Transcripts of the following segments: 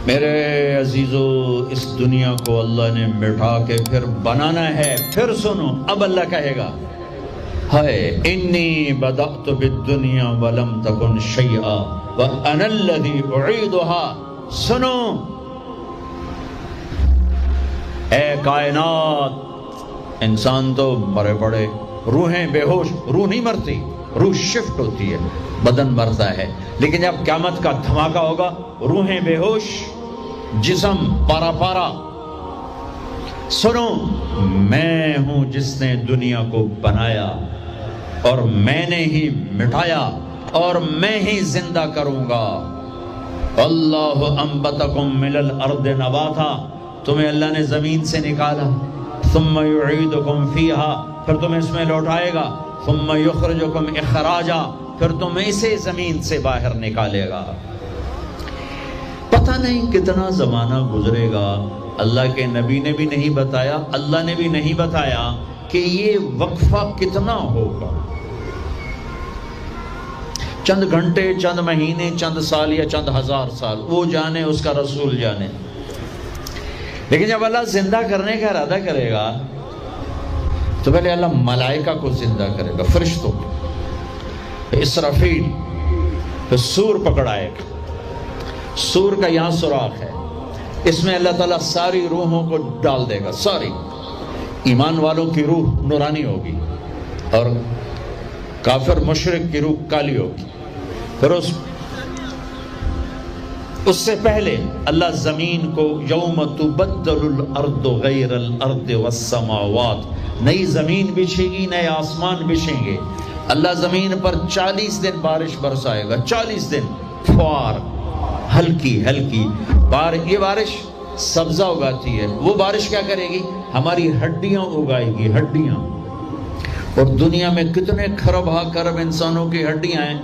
میرے عزیزو، اس دنیا کو اللہ نے مٹا کے پھر بنانا ہے. پھر سنو، اب اللہ کہے گا ہائے انی بدأت بالدنیا ولم تکن شیئا وانا الذی اعیدها. سنو اے کائنات، انسان تو مرے پڑے، روحیں بے ہوش، روح نہیں مرتی، روح شفٹ ہوتی ہے، بدن مرتا ہے، لیکن جب قیامت کا دھماکہ ہوگا روحیں بے ہوش، جسم پارا پارا. سنو، میں ہوں جس نے دنیا کو بنایا اور میں نے ہی مٹایا اور میں ہی زندہ کروں گا. اللہ انبتکم من الارض نباتا، تمہیں اللہ نے زمین سے نکالا، ثم یعیدکم فیہا، پھر تمہیں اس میں لوٹائے گا، ثم یخرجکم اخراجا، پھر تمہیں اسے زمین سے باہر نکالے گا. پتہ نہیں کتنا زمانہ گزرے گا، اللہ کے نبی نے بھی نہیں بتایا، اللہ نے بھی نہیں بتایا کہ یہ وقفہ کتنا ہوگا. چند گھنٹے، چند مہینے، چند سال یا چند ہزار سال، وہ جانے، اس کا رسول جانے. لیکن جب اللہ زندہ کرنے کا ارادہ کرے گا تو پہلے اللہ ملائکہ کو زندہ کرے گا، فرشتوں، اسرافیل، پھر سور پکڑائے گا. سور کا یہاں سوراخ ہے، اس میں اللہ تعالیٰ ساری روحوں کو ڈال دے گا. ساری ایمان والوں کی روح نورانی ہوگی اور کافر مشرک کی روح کالی ہوگی. پھر اس سے پہلے اللہ زمین کو یوم تبدل الارض غیر الارض والسماوات، نئی زمین بچھے گی، نئے آسمان بچھیں گے. اللہ زمین پر 40 دن بارش برسائے گا، 40 دن فوار، ہلکی ہلکی یہ بارش سبزہ اگاتی ہے. وہ بارش کیا کرے گی؟ ہماری ہڈیاں اگائے گی، ہڈیاں. اور دنیا میں کتنے کھرب ہا کرب انسانوں کی ہڈیاں ہیں.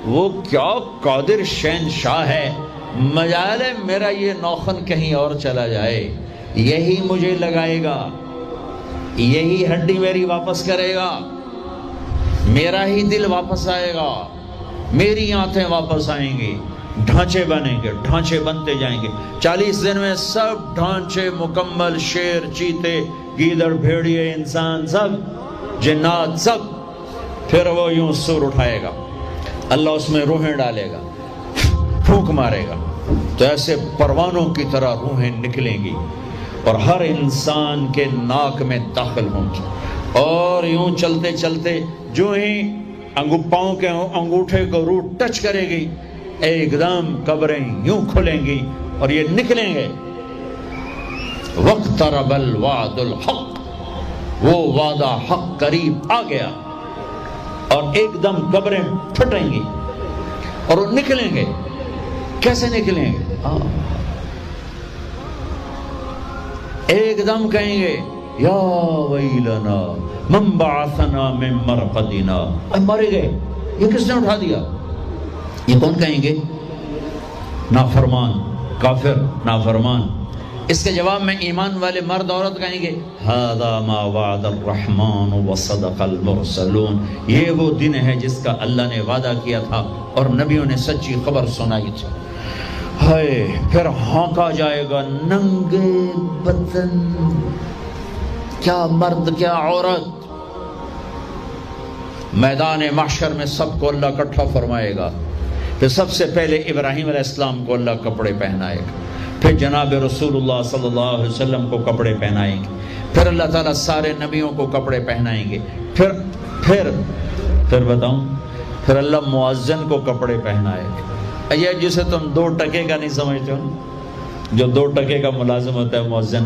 وہ کیا قادر شہنشاہ ہے، مجال ہے میرا یہ نوخن کہیں اور چلا جائے، یہی مجھے لگائے گا، یہی ہڈی میری واپس کرے گا، میرا ہی دل واپس آئے گا، میری آنتیں واپس آئیں گی، ڈھانچے بنیں گے، ڈھانچے بنتے جائیں گے. 40 دن میں سب ڈھانچے مکمل، شیر، چیتے، گیدڑ، بھیڑیے، انسان، سب جنات، سب. پھر وہ یوں سور اٹھائے گا، اللہ اس میں روحیں ڈالے گا، پھونک مارے گا، تو ایسے پروانوں کی طرح روحیں نکلیں گی اور ہر انسان کے ناک میں داخل ہوں گی. اور یوں چلتے چلتے جو ہی پاؤں کے انگوٹھے کو روح ٹچ کرے گی، ایک دم قبریں یوں کھلیں گی اور یہ نکلیں گے. وَاقْتَرَبَ الْوَعْدُ الْحَقُّ، وہ وعدہ حق قریب آ گیا، اور ایک دم قبریں پھٹیں گی اور وہ نکلیں گے. کیسے نکلیں گے؟ ایک دم کہیں گے یا ویلنا من بعثنا من مرقدنا، مرے گئے، یہ کس نے اٹھا دیا؟ یہ کون کہیں گے؟ نافرمان، کافر، نافرمان. اس کے جواب میں ایمان والے مرد عورت کہیں گے ھذا ما وعد الرحمن وصدق المرسلون، یہ وہ دن ہے جس کا اللہ نے وعدہ کیا تھا اور نبیوں نے سچی خبر سنائی تھی. ہائے، پھر ہانکا جائے گا، ننگے بدن، کیا مرد کیا عورت. میدان محشر میں سب کو اللہ اکٹھا فرمائے گا. پھر سب سے پہلے ابراہیم علیہ السلام کو اللہ کپڑے پہنائے گا، پھر جناب رسول اللہ صلی اللہ علیہ وسلم کو کپڑے پہنائیں گے، پھر اللہ تعالیٰ سارے نبیوں کو کپڑے پہنائیں گے. پھر بتاؤں، پھر اللہ مؤذن کو کپڑے پہنائے گا. یہ جسے تم 2 ٹکے کا نہیں سمجھتے ہو، جو 2 ٹکے کا ملازم ہوتا ہے مؤذن،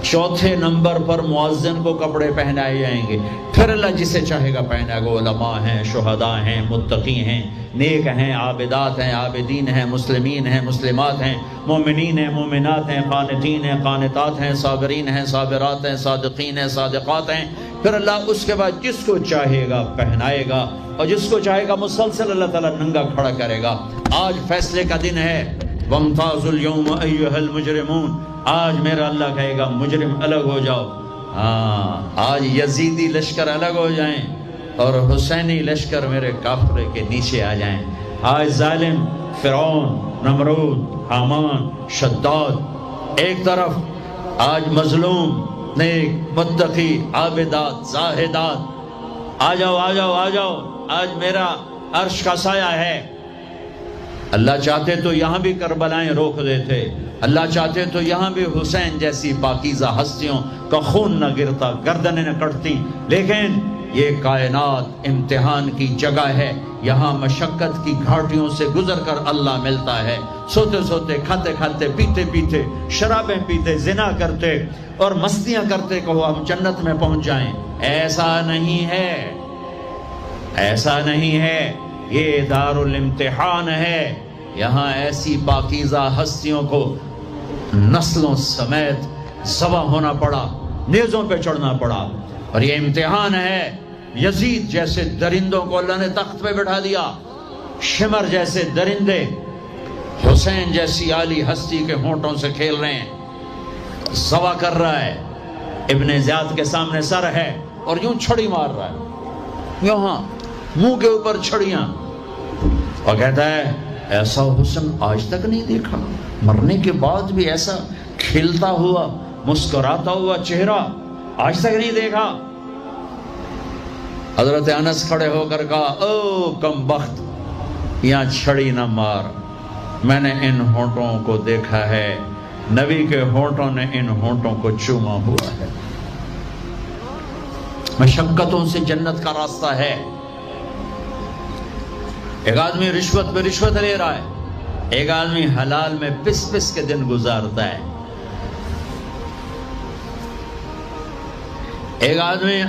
4تھے نمبر پر مؤذن کو کپڑے پہنائے جائیں گے. پھر اللہ جسے چاہے گا پہنائے گا. علماء ہیں، شہداء ہیں، متقی ہیں، نیک ہیں، عابدات ہیں، عابدین ہیں، مسلمین ہیں، مسلمات ہیں، مومنین ہیں، مومنات ہیں، قانتین ہیں، قانتات ہیں، صابرین ہیں، صابرات ہیں، صادقین ہیں، صادقات ہیں. پھر اللہ اس کے بعد جس کو چاہے گا پہنائے گا اور جس کو چاہے گا مسلسل اللہ تعالیٰ ننگا کھڑا کرے گا. آج فیصلے کا دن ہے. وَامْتَازُوا الْيَوْمَ أَيُّهَا الْمُجْرِمُونَ، آج میرا اللہ کہے گا مجرم الگ ہو جاؤ. آج یزیدی لشکر الگ ہو جائیں اور حسینی لشکر میرے کافرے کے نیچے آ جائیں. آج ظالم فرعون، نمرود، حامان، شداد ایک طرف، آج مظلوم، نیک، متقی، عابدات، زاہدات، آ جاؤ آ جاؤ آ جاؤ، آج میرا عرش کا سایہ ہے۔ اللہ چاہتے تو یہاں بھی کربلائیں روک دیتے، اللہ چاہتے تو یہاں بھی حسین جیسی پاکیزہ ہستیوں کا خون نہ گرتا، گردنیں نہ کٹتی، لیکن یہ کائنات امتحان کی جگہ ہے، یہاں مشقت کی گھاٹیوں سے گزر کر اللہ ملتا ہے۔ سوتے سوتے، کھاتے کھاتے، پیتے پیتے، شرابیں پیتے، زنا کرتے اور مستیاں کرتے کہو ہم جنت میں پہنچ جائیں، ایسا نہیں ہے، ایسا نہیں ہے، یہ دار الامتحان ہے۔ یہاں ایسی پاکیزہ ہستیوں کو نسلوں سمیت ذبح ہونا پڑا، نیزوں پہ چڑھنا پڑا، اور یہ امتحان ہے۔ یزید جیسے درندوں کو اللہ نے تخت پہ بٹھا دیا، شمر جیسے درندے حسین جیسی عالی ہستی کے ہونٹوں سے کھیل رہے ہیں، ذبح کر رہا ہے، ابن زیاد کے سامنے سر ہے اور یوں چھڑی مار رہا ہے، یہاں منہ کے اوپر چھڑیاں، اور کہتا ہے ایسا حسن آج تک نہیں دیکھا، مرنے کے بعد بھی ایسا کھلتا ہوا مسکراتا ہوا چہرہ آج تک نہیں دیکھا۔ حضرت انس کھڑے ہو کر کہا او کم بخت، یہاں چھڑی نہ مار، میں نے ان ہونٹوں کو دیکھا ہے، نبی کے ہونٹوں نے ان ہونٹوں کو چوما ہوا ہے۔ مشقتوں سے جنت کا راستہ ہے۔ ایک آدمی رشوت پہ رشوت لے رہا ہے، ایک آدمی حلال میں پس پس کے دن گزارتا ہے، ایک آدمی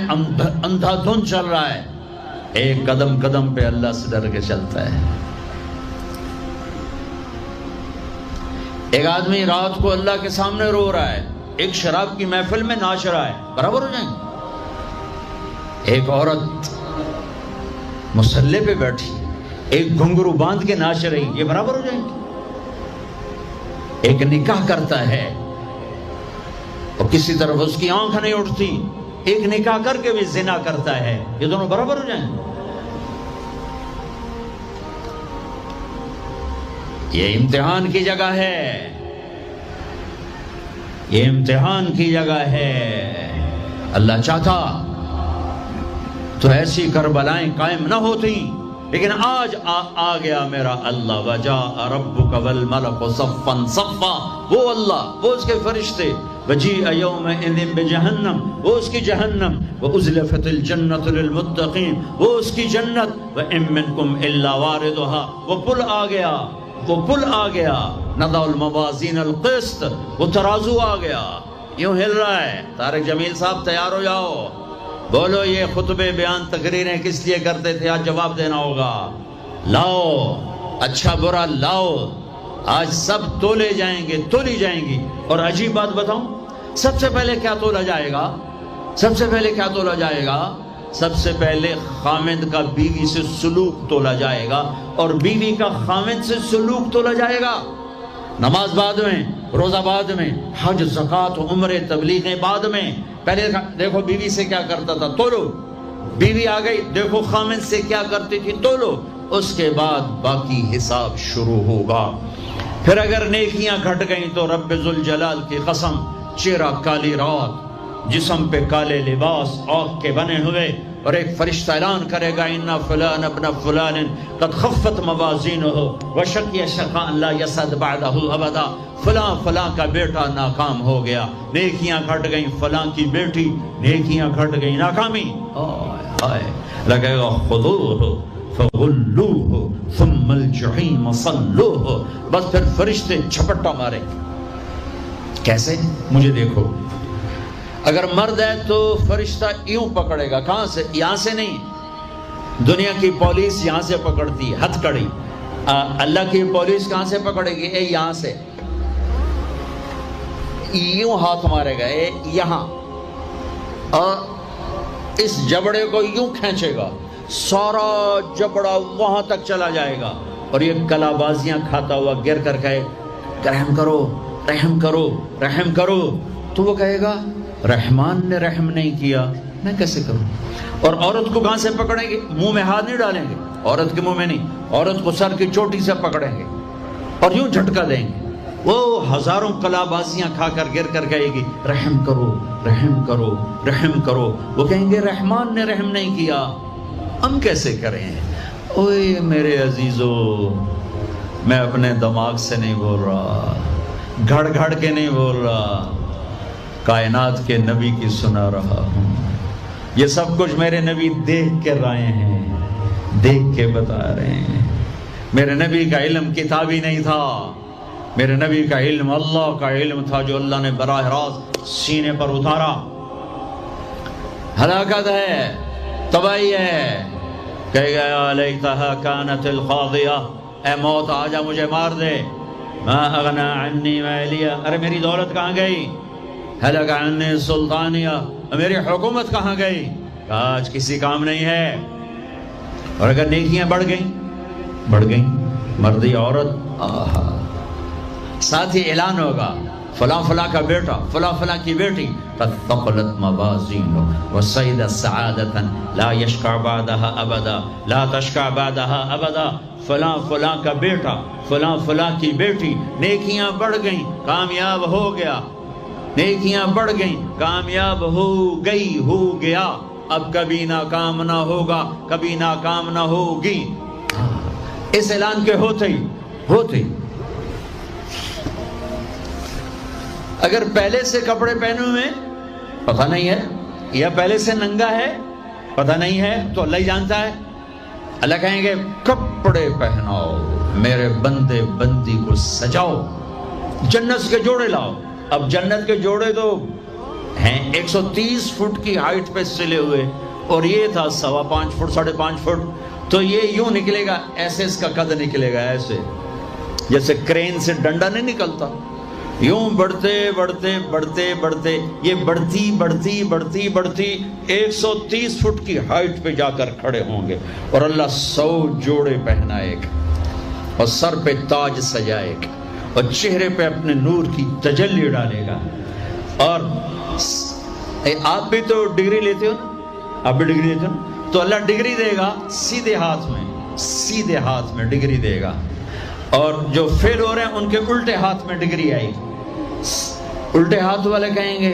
اندھا دھن چل رہا ہے، ایک قدم قدم پہ اللہ سے ڈر کے چلتا ہے، ایک آدمی رات کو اللہ کے سامنے رو رہا ہے، ایک شراب کی محفل میں ناچ رہا ہے، برابر ہو جائیں گے؟ ایک عورت مصلی پہ بیٹھی، ایک گھنگرو باندھ کے ناچ رہی، یہ برابر ہو جائیں گے؟ ایک نکاح کرتا ہے اور کسی طرف اس کی آنکھ نہیں اٹھتی، ایک نکاح کر کے بھی زنا کرتا ہے، یہ دونوں برابر ہو جائیں گے؟ یہ امتحان کی جگہ ہے، یہ امتحان کی جگہ ہے۔ اللہ چاہتا تو ایسی کربلائیں قائم نہ ہوتی، لیکن آج آ گیا میرا اللہ، وجاء ربک والملک صفا صفا، وہ اللہ، وہ اس کے فرشتے، وجیء یومئذ بجہنم، وہ اس کی جہنم، وازلفت الجنۃ للمتقین، وہ اس کی جنت، وان منکم الا واردها، وہ پل آ گیا، وہ پل آ گیا، نضع الموازین القسط، وہ ترازو آ گیا، یوں ہل رہا ہے۔ طارق جمیل صاحب تیار ہو جاؤ، بولو یہ خطبے بیان تقریریں کس لیے کرتے تھے، آج جواب دینا ہوگا، لاؤ اچھا برا لاؤ، آج سب تولے جائیں گے، تولی جائیں گی۔ اور عجیب بات بتاؤں، سب سے پہلے کیا تولا جائے گا؟ سب سے پہلے کیا تولا جائے گا؟ سب سے پہلے خامند کا بیوی سے سلوک تولا جائے گا، اور بیوی کا خامند سے سلوک تولا جائے گا۔ نماز بعد میں، روزہ بعد میں، حج، زکوٰۃ، عمرے، تبلیغیں بعد میں، پہلے دیکھو بیوی سے کیا کرتا تھا، تولو، بیوی آ گئی، دیکھو خامند سے کیا کرتی تھی، تولو، اس کے بعد باقی حساب شروع ہوگا۔ پھر اگر نیکیاں گھٹ گئیں تو رب ذوالجلال کی قسم، چہرہ کالی رات، جسم پہ کالے لباس آگ کے بنے ہوئے، اور ایک فرشتہ اعلان کرے گا ان فلان ابن فلان قد خفت موازینہ وشقی شقاء لا یسعد بعدہ ابدا، فلاں فلاں کا بیٹا ناکام ہو گیا، نیکیاں گھٹ گئیں، فلاں کی بیٹی نیکیاں گھٹ گئیں، ناکامی، لگے گا خذوہ فغلوہ ثم الجحیم صلوہ، بس پھر فرشتے جھپٹا مارے، کیسے؟ مجھے دیکھو، اگر مرد ہے تو فرشتہ یوں پکڑے گا، کہاں سے؟ یہاں سے نہیں، دنیا کی پولیس یہاں سے پکڑتی ہے، ہتھ کڑی، اللہ کی پولیس کہاں سے پکڑے گی؟ یہاں سے، یوں ہاتھ مارے گا یہاں، اور اس جبڑے کو یوں کھینچے گا، سارا جبڑا وہاں تک چلا جائے گا، اور یہ کلا بازیاں کھاتا ہوا گر کر کہے رحم کرو رحم کرو رحم کرو، تو وہ کہے گا رحمان نے رحم نہیں کیا، میں کیسے کروں؟ اور عورت کو کہاں سے پکڑیں گے؟ منہ میں ہاتھ نہیں ڈالیں گے، عورت کے منہ میں نہیں، عورت کو سر کی چوٹی سے پکڑیں گے، اور یوں جھٹکا دیں گے، وہ ہزاروں کلابازیاں کھا کر گر کر کہے گی رحم کرو رحم کرو رحم کرو، وہ کہیں گے رحمان نے رحم نہیں کیا، ہم کیسے کریں؟ اوے میرے عزیزو، میں اپنے دماغ سے نہیں بول رہا، گھڑ گھڑ کے نہیں بول رہا، کائنات کے نبی کی سنا رہا ہوں۔ یہ سب کچھ میرے نبی دیکھ کے رائے ہیں، دیکھ کے بتا رہے ہیں۔ میرے نبی کا علم کتابی نہیں تھا، میرے نبی کا علم اللہ کا علم تھا جو اللہ نے براہ راست سینے پر اتارا۔ ہلاکت ہے، تباہی ہے، کہے گا یا لیتہا کانت القاضیہ، اے موت آجا مجھے مار دے، ما اغنا عنی مالیہ، ارے میری دولت کہاں گئی؟ ہلک عنی سلطانیہ، میری حکومت کہاں گئی؟ آج کسی کام نہیں ہے۔ اور اگر نیکیاں بڑھ گئیں، مردی عورت، آہا، ساتھ ہی اعلان ہوگا فلاں فلاں کا بیٹا، فلاں فلاں کی بیٹی، قد ثقلت موازینہ وصعد سعادۃ لا یشقى بعدها ابدا، لا تشقى بعدها ابدا، فلاں فلاں کا بیٹا، فلاں فلاں کی بیٹی، نیکیاں بڑھ گئیں، کامیاب ہو گیا، نیکیاں بڑھ گئیں، کامیاب ہو گیا، اب کبھی ناکام نہ ہوگا، کبھی ناکام نہ ہوگی۔ اس اعلان کے ہوتے ہی اگر پہلے سے کپڑے پہنے ہوئے پتہ نہیں ہے، یا پہلے سے ننگا ہے پتہ نہیں ہے، تو اللہ ہی جانتا ہے۔ اللہ کہیں گے کپڑے پہناؤ، میرے بندے بندی کو سجاؤ، جنت کے جوڑے لاؤ۔ اب جنت کے جوڑے تو ہیں 130 فٹ کی ہائٹ پہ سلے ہوئے، اور یہ تھا 5.25 فٹ 5.5 فٹ، تو یہ یوں نکلے گا، ایسے اس کا قد نکلے گا، ایسے جیسے کرین سے ڈنڈا نہیں نکلتا، یوں بڑھتے بڑھتے بڑھتے بڑھتے یہ بڑھتی 130 فٹ کی ہائٹ پہ جا کر کھڑے ہوں گے، اور اللہ 100 جوڑے پہنائے گا، اور سر پہ تاج سجائے گا، اور چہرے پہ اپنے نور کی تجلی ڈالے گا۔ اور آپ بھی تو ڈگری لیتے ہو نا، آپ بھی ڈگری لیتے ہو نا، تو اللہ ڈگری دے گا سیدھے ہاتھ میں ڈگری دے گا، اور جو فیل ہو رہے ہیں ان کے الٹے ہاتھ میں ڈگری آئی۔ الٹے ہاتھ والے کہیں گے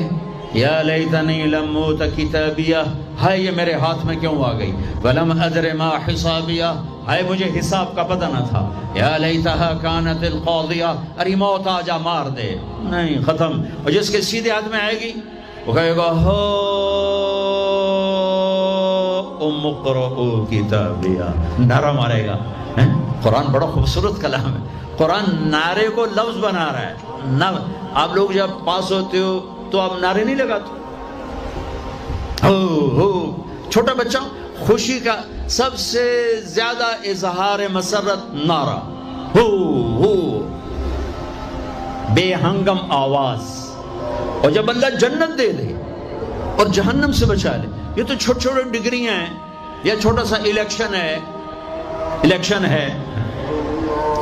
یا لیتنی لم اوت کتابیہ، ہائے یہ میرے ہاتھ میں کیوں آ گئی، ولم ادر ما حسابیہ، ہائے مجھے حساب کا پتہ نہ تھا، یا لیتہا کانت القاضیہ، ارے موت آجا مار دے، نہیں ختم۔ اور جس کے سیدھے ہاتھ میں آئے گی وہ کہے گا ہو ام اقرؤ کتابیہ، نعرہ مارے گا۔ قرآن بڑا خوبصورت کلام ہے، قرآن نعرے کو لفظ بنا رہا ہے۔ آپ لوگ جب پاس ہوتے ہو تو آپ نعرے نہیں لگاتے، چھوٹا بچہ خوشی کا سب سے زیادہ اظہار مسرت نعرہ، ہو بے ہنگم آواز۔ اور جب اللہ جنت دے دے اور جہنم سے بچا لے، یہ تو چھوٹے چھوٹے ڈگریاں ہیں، یا چھوٹا سا الیکشن ہے،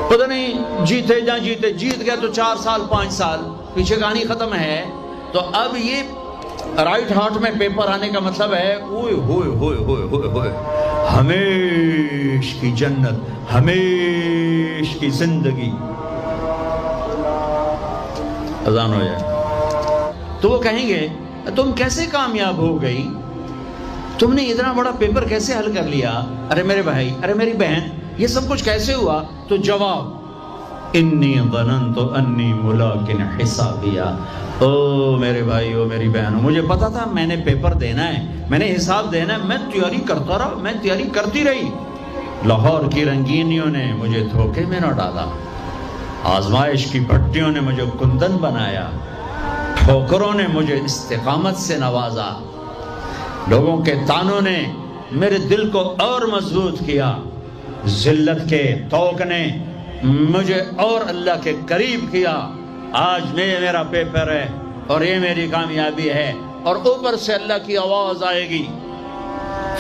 پتہ نہیں جیتے جا جیتے، جیت گیا تو 4 سال 5 سال، پیچھے کہانی ختم ہے۔ تو اب یہ رائٹ ہارٹ میں پیپر آنے کا مطلب ہے اوئے ہوئے ہوئے ہوئے ہوئے ہوئے، ہمیش کی جنت، ہمیش کی زندگی۔ اذان ہو جائے تو وہ کہیں گے تم کیسے کامیاب ہو گئی، تم نے اتنا بڑا پیپر کیسے حل کر لیا، ارے میرے بھائی، ارے میری بہن، یہ سب کچھ کیسے ہوا؟ تو جواب انی ظننت انی ملاق حسابیہ، او میرے بھائی، او میری بہن، مجھے پتا تھا میں نے پیپر دینا ہے، میں نے حساب دینا ہے، میں تیاری کرتا رہا، میں تیاری کرتی رہی، لاہور کی رنگینیوں نے مجھے دھوکے میں نہ ڈالا، آزمائش کی بھٹیوں نے مجھے کندن بنایا، ٹھوکروں نے مجھے استقامت سے نوازا، لوگوں کے تانوں نے میرے دل کو اور مضبوط کیا، ذلت کے توق نے مجھے اور اللہ کے قریب کیا۔ آج میرا پیپر ہے اور یہ میری کامیابی ہے، اور اوپر سے اللہ کی آواز آئے گی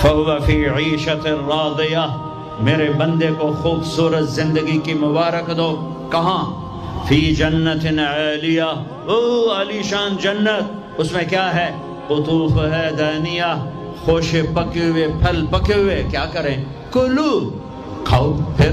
فَهُوَ فِي عِيشَةٍ رَاضِيَةٍ، میرے بندے کو خوبصورت زندگی کی مبارک دو۔ کہاں؟ فی جنت عالیہ، او عالی شان جنت، اس میں کیا ہے؟ قطوف ہے دانیہ، خوشے پکے ہوئے، پھل پکے ہوئے، کیا کریں؟ کلو، کھاؤ، پھر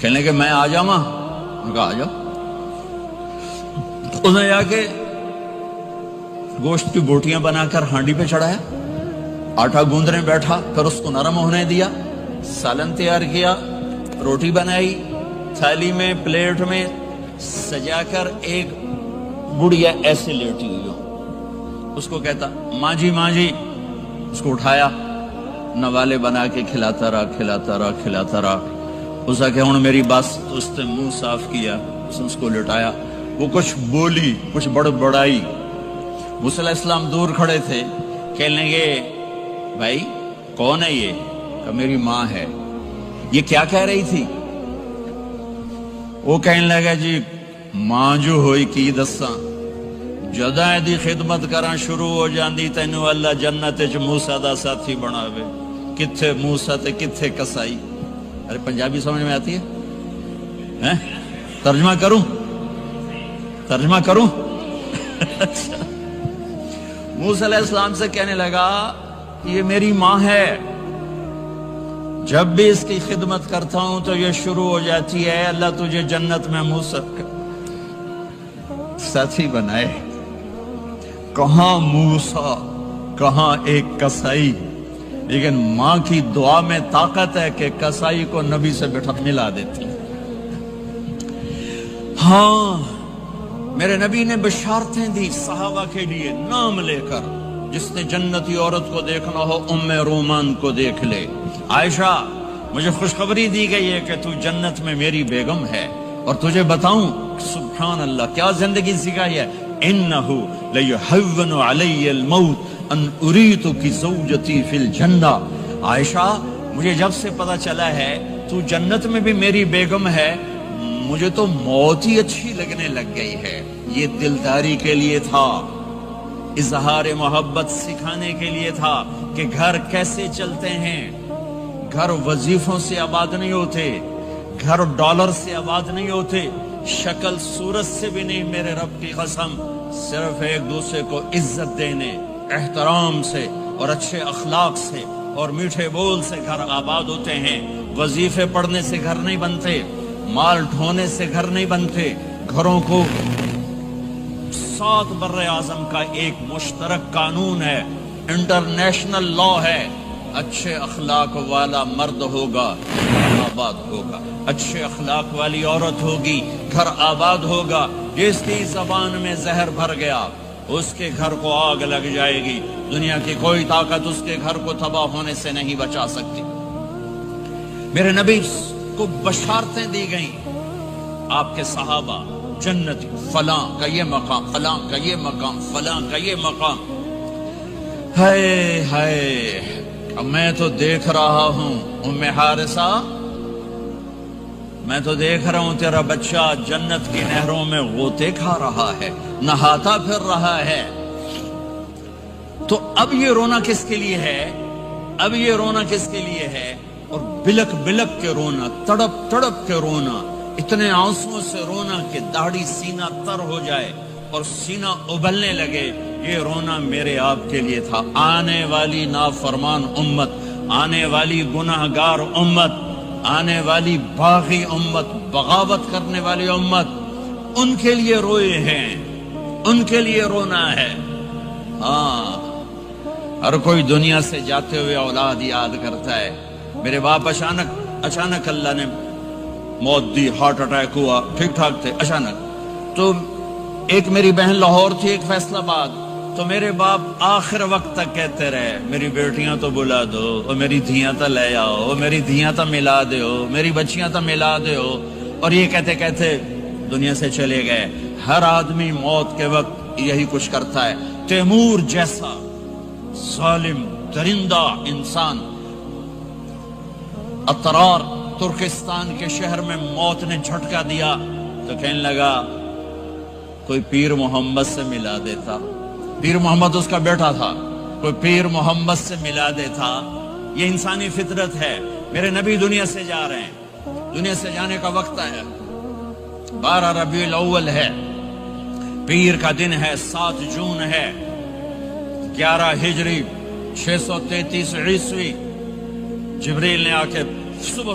کہنے کہ میں آ جاؤں. انہوں نے کہا آ جاؤ. اس نے جا کے گوشت کی بوٹیاں بنا کر ہانڈی پہ چڑھایا, آٹا گوندنے بیٹھا, پھر اس کو نرم ہونے دیا, سالن تیار کیا, روٹی بنائی, تھالی میں پلیٹ میں سجا کر ایک بڑھیا ایسے لیٹی ہوئی ہو, اس کو کہتا ماں جی ماں جی, اس کو اٹھایا, نوالے بنا کے کھلاتا رہا. اس نے کہا ہن میری بس, تو اس نے منہ صاف کیا, اس کو لٹایا, وہ کچھ بولی, کچھ بڑائی. موسیٰ علیہ السلام دور کھڑے تھے, کہنے لگے بھائی کون ہے یہ؟ کہ میری ماں ہے. یہ کیا کہہ رہی تھی؟ وہ کہنے لگا جی ماں جو ہوئی کی دساں, جداں دی خدمت کراں شروع ہو جاندی تینوں اللہ جنت وچ موسیٰ دا ساتھی بناوے. کتھے موسیٰ تے کتھے کسائی. ارے پنجابی سمجھ میں آتی ہے؟ ترجمہ کروں؟ موسیٰ علیہ السلام سے کہنے لگا یہ میری ماں ہے, جب بھی اس کی خدمت کرتا ہوں تو یہ شروع ہو جاتی ہے اللہ تجھے جنت میں موسیٰ ساتھی بنائے. کہاں موسیٰ, کہاں ایک کسائی, لیکن ماں کی دعا میں طاقت ہے کہ کسائی کو نبی سے بٹھا ملا دیتی. ہاں میرے نبی نے بشارتیں دی صحابہ کے لیے نام لے کر, جس نے جنتی عورت کو دیکھنا ہو ام رومان کو دیکھ لے. عائشہ مجھے خوشخبری دی گئی ہے کہ تو جنت میں میری بیگم ہے, اور تجھے بتاؤں سبحان اللہ کیا زندگی سکھائی ہے. انہو لیحون علی الموت ان اریتک زوجتی فی الجنہ. عائشہ مجھے جب سے پتا چلا ہے تو جنت میں بھی میری بیگم ہے, مجھے تو موت ہی اچھی لگنے لگ گئی ہے. یہ دلداری کے لیے تھا, اظہار محبت سکھانے کے لیے تھا کہ گھر کیسے چلتے ہیں. گھر وظیفوں سے آباد نہیں ہوتے, گھر ڈالر سے آباد نہیں ہوتے, شکل صورت سے بھی نہیں, میرے رب کی قسم, صرف ایک دوسرے کو عزت دینے, احترام سے اور اچھے اخلاق سے اور میٹھے بول سے گھر آباد ہوتے ہیں. وظیفے پڑھنے سے گھر نہیں بنتے, مال ڈھونے سے گھر نہیں بنتے. گھروں کو 7 بر اعظم کا ایک مشترک قانون ہے, انٹرنیشنل لا ہے. اچھے اخلاق والا مرد ہوگا آباد ہوگا, اچھے اخلاق والی عورت ہوگی گھر آباد ہوگا. جس کی زبان میں زہر بھر گیا اس کے گھر کو آگ لگ جائے گی. دنیا کی کوئی طاقت اس کے گھر کو تباہ ہونے سے نہیں بچا سکتی. میرے نبی کو بشارتیں دی گئیں, آپ کے صحابہ جنتی, فلاں کا یہ مقام, فلاں کا یہ مقام, فلاں کا یہ مقام. ہائے ہائے, میں تو دیکھ رہا ہوں ام حارثہ, میں تو دیکھ رہا ہوں تیرا بچہ جنت کی نہروں میں غوطے کھا رہا ہے, نہاتا پھر رہا ہے. تو اب یہ رونا کس کے لیے ہے؟ اب یہ رونا کس کے لیے ہے؟ اور بلک بلک کے رونا, تڑپ تڑپ کے رونا, اتنے آنسوں سے رونا کہ داڑھی سینہ تر ہو جائے اور سینہ ابلنے لگے. یہ رونا میرے آپ کے لیے تھا. آنے والی نافرمان امت, آنے والی گناہگار امت, آنے والی باغی امت, بغاوت کرنے والی امت, ان کے لیے روئے ہیں, ان کے لیے رونا ہے. ہاں ہر کوئی دنیا سے جاتے ہوئے اولاد یاد کرتا ہے. میرے باپ اچانک اللہ نے موت دی, ہارٹ اٹیک ہوا, ٹھیک ٹھاک تھے, اچانک. تو ایک میری بہن لاہور تھی, ایک فیصل آباد, تو میرے باپ آخر وقت تک کہتے رہے میری بیٹیاں تو بلا دو, اور میری دھیاں تو لے آؤ, میری دھیاں تو ملا دیو, میری بچیاں تو ملا دیو. اور یہ کہتے کہتے دنیا سے چلے گئے. ہر آدمی موت کے وقت یہی کچھ کرتا ہے. تیمور جیسا ظالم درندہ انسان اطرار ترکستان کے شہر میں موت نے جھٹکا دیا تو کہنے لگا کوئی پیر محمد سے ملا دیتا. پیر محمد اس کا بیٹا تھا, کوئی پیر محمد سے ملا دیتا. یہ انسانی فطرت ہے. میرے نبی دنیا سے جا رہے ہیں, دنیا سے جانے کا وقت ہے. 12 ربیع الاول ہے, پیر کا دن ہے, 7 جون ہے, 11 ہجری 633 عیسوی. جبریل نے آ کے صبح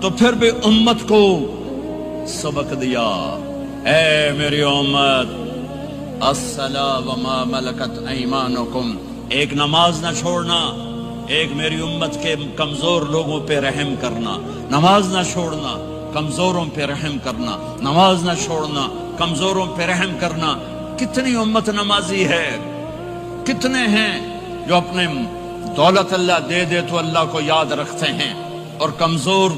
تو پھر بھی امت کو سبق دیا، اے میری امت الصلاۃ وما ملکت ایمانکم، ایک نماز نہ چھوڑنا، ایک میری امت کے کمزور لوگوں پہ رحم کرنا، نماز نہ چھوڑنا، کمزوروں پہ رحم کرنا، نماز نہ چھوڑنا، کمزوروں پہ رحم کرنا۔ کتنی امت نمازی ہے، کتنے ہیں جو اپنے دولت اللہ دے دے تو اللہ کو یاد رکھتے ہیں اور کمزور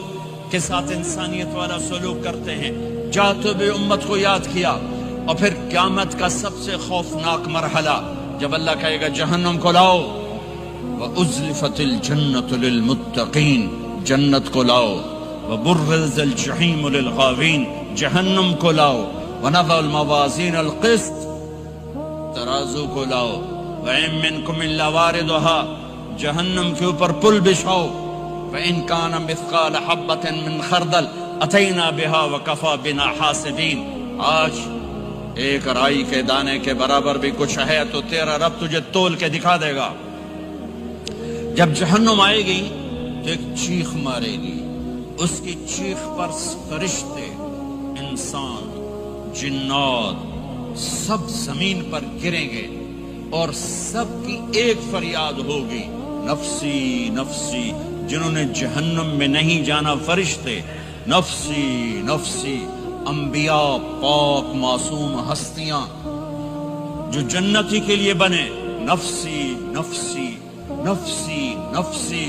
کے ساتھ انسانیت والا سلوک کرتے ہیں، جاتے بھی امت کو یاد کیا۔ اور پھر قیامت کا سب سے خوفناک مرحلہ جب اللہ کہے گا جہنم کو لاؤ، وَأُزْلِفَتِ الْجَنَّةُ لِلْمُتَّقِينَ، جنت کو لاؤ، وَبُرِّزَ الْجَحِيمُ لِلْغَاوِينَ، جہنم کو لاؤ، وَنَضَعُ الْمَوَازِينَ الْقِسْطَ، ترازو کو لاؤ، وَإِن مِّنكُمْ إِلَّا وَارِدُهَا، جہنم کے اوپر پل بچھاؤ، وَإِن كَانَ مِثْقَالَ حَبَّةٍ مِّنْ خَرْدَلٍ أَتَيْنَا بِهَا وَكَفَى بِنَا حَاسِبِينَ۔ آج ایک رائی کے دانے کے برابر بھی کچھ ہے تو تیرا رب تجھے تول کے دکھا دے گا۔ جب جہنم آئے گی تو ایک چیخ مارے گی، اس کی چیخ پر فرشتے، انسان، جنات سب زمین پر گریں گے اور سب کی ایک فریاد ہوگی، نفسی نفسی۔ جنہوں نے جہنم میں نہیں جانا فرشتے، نفسی نفسی۔ انبیاء، پاک معصوم ہستیاں جو جنتی کے لیے بنے، نفسی نفسی نفسی نفسی۔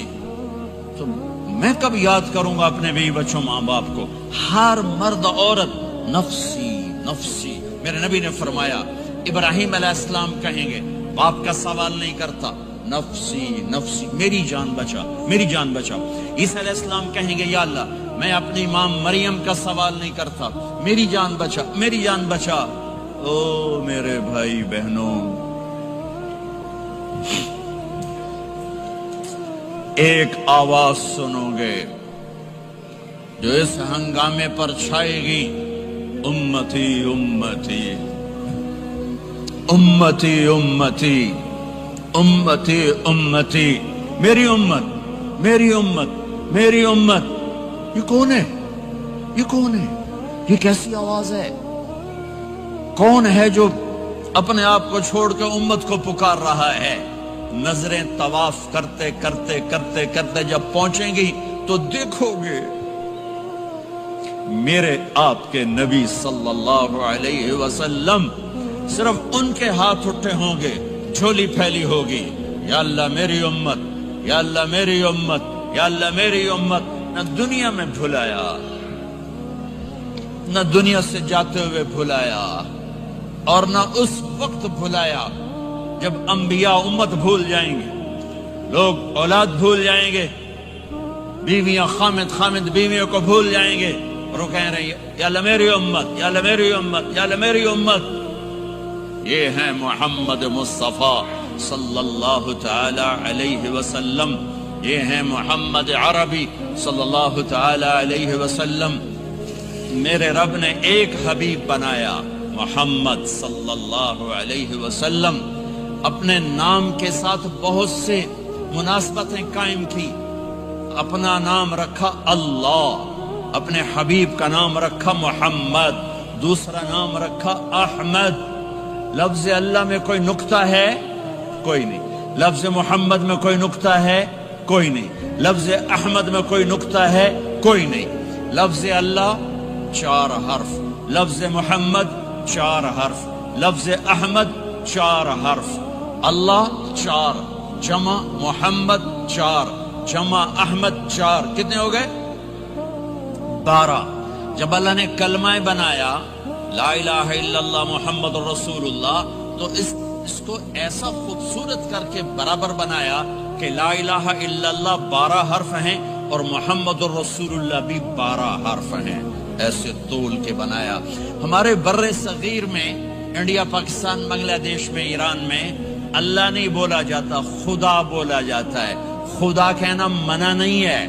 تو میں کب یاد کروں گا اپنے بیوی بچوں ماں باپ کو؟ ہر مرد عورت نفسی نفسی۔ میرے نبی نے فرمایا ابراہیم علیہ السلام کہیں گے، باپ کا سوال نہیں کرتا، نفسی نفسی، میری جان بچا میری جان بچا۔ عیسیٰ علیہ السلام کہیں گے یا اللہ میں اپنی ماں مریم کا سوال نہیں کرتا، میری جان بچا میری جان بچا۔ او میرے بھائی بہنوں، ایک آواز سنو گے جو اس ہنگامے پر چھائے گی، امتی امتی امتی امتی امتی امتی، میری امت میری امت میری امت۔ یہ کون ہے؟ یہ کون ہے؟ یہ کیسی آواز ہے؟ کون ہے جو اپنے آپ کو چھوڑ کے امت کو پکار رہا ہے؟ نظریں طواف کرتے کرتے کرتے کرتے جب پہنچیں گی تو دیکھو گے میرے آپ کے نبی صلی اللہ علیہ وسلم، صرف ان کے ہاتھ اٹھے ہوں گے، جھولی پھیلی ہوگی، یا اللہ میری امت، یا اللہ میری امت، یا اللہ میری امت۔ نہ دنیا میں بھلایا، نہ دنیا سے جاتے ہوئے بھلایا، اور نہ اس وقت بھلایا جب انبیاء امت بھول جائیں گے، لوگ اولاد بھول جائیں گے، بیویاں خامد بیویوں کو بھول جائیں گے، اور وہ کہہ رہے ہیں یا اللہ میری امت، یا اللہ میری امت، یا اللہ میری امت۔ یہ ہے محمد مصطفیٰ صلی اللہ تعالی علیہ وسلم، یہ ہے محمد عربی صلی اللہ تعالی علیہ وسلم۔ میرے رب نے ایک حبیب بنایا، محمد صلی اللہ علیہ وسلم۔ اپنے نام کے ساتھ بہت سے مناسبتیں قائم کی، اپنا نام رکھا اللہ، اپنے حبیب کا نام رکھا محمد، دوسرا نام رکھا احمد۔ لفظ اللہ میں کوئی نکتہ ہے؟ کوئی نہیں۔ لفظ محمد میں کوئی نکتہ ہے؟ کوئی نہیں۔ لفظ احمد میں کوئی نکتہ ہے؟ کوئی نہیں۔ لفظ اللہ 4 حرف، لفظ محمد 4 حرف، لفظ احمد 4 حرف۔ اللہ 4 جمع محمد 4 جمع احمد 4، کتنے ہو گئے؟ 12۔ جب اللہ نے کلمہ بنایا لا الہ الا اللہ محمد رسول اللہ، تو اس کو ایسا خوبصورت کر کے برابر بنایا کہ لا الہ الا اللہ 12 حرف ہیں اور محمد الرسول اللہ بھی 12 حرف ہیں، ایسے طول کے بنایا۔ ہمارے بر صغیر میں، انڈیا، پاکستان، بنگلہ دیش میں، ایران میں اللہ نہیں بولا جاتا، خدا بولا جاتا ہے۔ خدا کہنا منع نہیں ہے،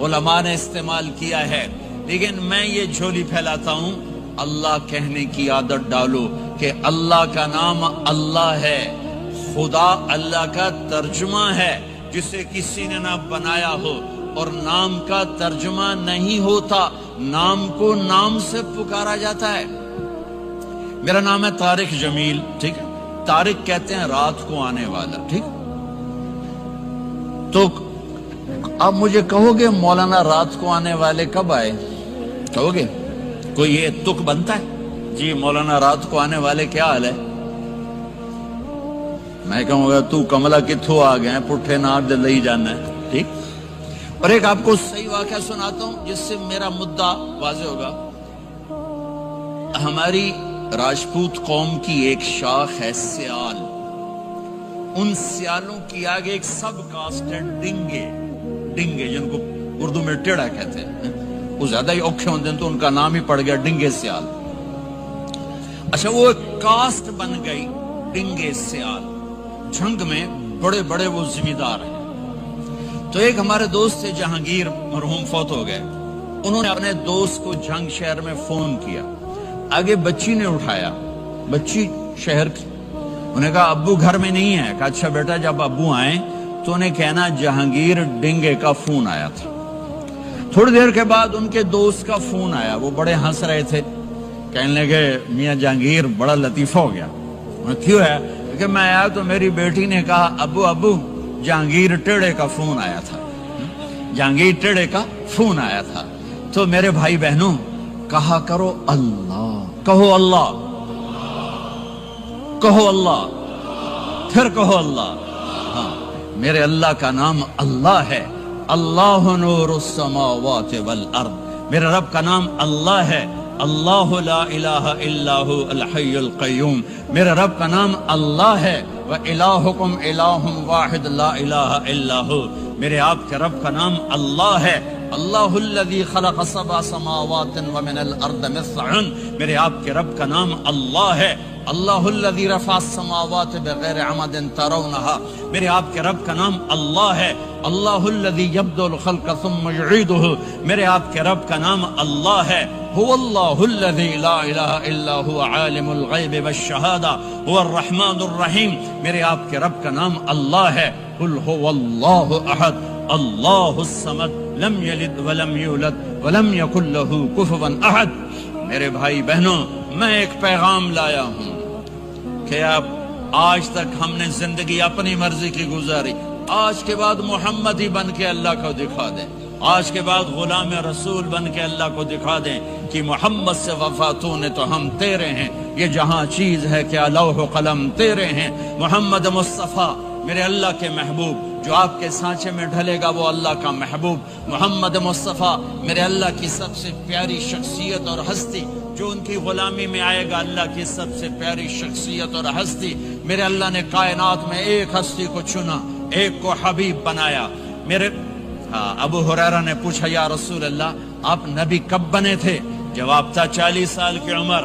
علماء نے استعمال کیا ہے، لیکن میں یہ جھولی پھیلاتا ہوں، اللہ کہنے کی عادت ڈالو کہ اللہ کا نام اللہ ہے، خدا اللہ کا ترجمہ ہے۔ جسے کسی نے نہ بنایا ہو اور نام کا ترجمہ نہیں ہوتا، نام کو نام سے پکارا جاتا ہے۔ میرا نام ہے طارق جمیل، ٹھیک ہے، طارق کہتے ہیں رات کو آنے والا، ٹھیک۔ تو اب مجھے کہو گے مولانا رات کو آنے والے کب آئے؟ کہو گے کوئی یہ تک بنتا ہے جی مولانا رات کو آنے والے کیا حال ہے؟ میں کہوں گا تو کملا کتھوں آ گئے پٹھے نار دے لئی جانا ہے، ٹھیک۔ اور ایک آپ کو صحیح واقعہ سناتا ہوں جس سے میرا مدعا واضح ہوگا۔ ہماری راجپوت قوم کی ایک شاخ ہے سیال، ان سیالوں کی آگے ایک سب کاسٹ ہے ڈنگے، ڈنگے جن کو اردو میں ٹیڑا کہتے ہیں، وہ زیادہ ہی اوکھے ہوتے ہیں تو ان کا نام ہی پڑ گیا ڈنگے سیال۔ اچھا وہ ایک کاسٹ بن گئی ڈنگے سیال، جنگ میں بڑے بڑے وہ ذمہ دار ہیں۔ تو ایک ہمارے دوست تھے جہانگیر، مرحوم فوت ہو گئے، انہوں نے اپنے دوست کو جنگ شہر میں فون کیا، آگے بچی نے اٹھایا، بچی شہر کی، انہیں کہا ابو گھر میں نہیں ہے، کہا اچھا بیٹا جب ابو آئیں تو انہیں کہنا جہانگیر ڈنگے کا فون آیا تھا۔ تھوڑی دیر کے بعد ان کے دوست کا فون آیا، وہ بڑے ہنس رہے تھے، کہنے لگے میاں جہانگیر بڑا لطیفہ ہو گیا۔ کیوں ہے؟ کہ میں آیا تو میری بیٹی نے کہا ابو جہانگیر ٹیڑے کا فون آیا تھا، جہانگیر ٹیڑے کا فون آیا تھا۔ تو میرے بھائی بہنوں کہا کرو اللہ، کہو اللہ، کہو اللہ، پھر کہو اللہ۔ ہاں میرے اللہ کا نام اللہ ہے، اللہ نور السماوات والارض، میرے رب کا نام اللہ ہے، اللہ لا الہ الا ہو الحی القیوم، میرے رب کا نام اللہ ہے، وَإِلَٰهُكُمْ إِلَٰهٌ وَاحِدٌ لَا إِلَٰهَ إِلَّا هُوَ، میرے آپ کے رب کا نام اللہ ہے، اللہ الذی خلق سبع سماوات ومن الارض مثلہن، میرے آپ کے رب کا نام اللہ ہے، اللہ الذی رفع السماوات بغیر عمد ترونها، میرے آپ کے رب کا نام اللہ ہے، اللہ الذی یبدأ الخلق ثم یعیدہ، میرے آپ کے رب کا نام اللہ ہے، هو اللہ الذی لا الہ الا هو عالم الغیب والشہادہ هو الرحمن الرحیم، میرے آپ کے رب کا نام اللہ ہے، قل هو اللہ احد اللہ الصمد لم یلد ولم یولد ولم یکن له کفوا احد۔ میرے بھائی بہنوں میں ایک پیغام لایا ہوں کہ اب آج تک ہم نے زندگی اپنی مرضی کی گزاری، آج کے بعد محمد ہی بن کے اللہ کو دکھا دیں، آج کے بعد غلام رسول بن کے اللہ کو دکھا دیں کہ محمد سے وفا تو نے تو ہم تیرے ہیں، یہ جہاں چیز ہے کیا لوح و قلم تیرے ہیں، محمد مصطفیٰ میرے اللہ کے محبوب، جو آپ کے سانچے میں ڈھلے گا وہ اللہ کا محبوب، محمد مصطفیٰ میرے اللہ کی سب سے پیاری شخصیت اور ہستی، جو ان کی غلامی میں آئے گا اللہ کی سب سے پیاری شخصیت اور ہستی، میرے اللہ نے کائنات میں ایک ہستی کو چنا، ایک کو حبیب بنایا۔ میرے ابو ہریرہ نے پوچھا یا رسول اللہ آپ نبی کب بنے تھے؟ جواب تھا 40 سال کی عمر،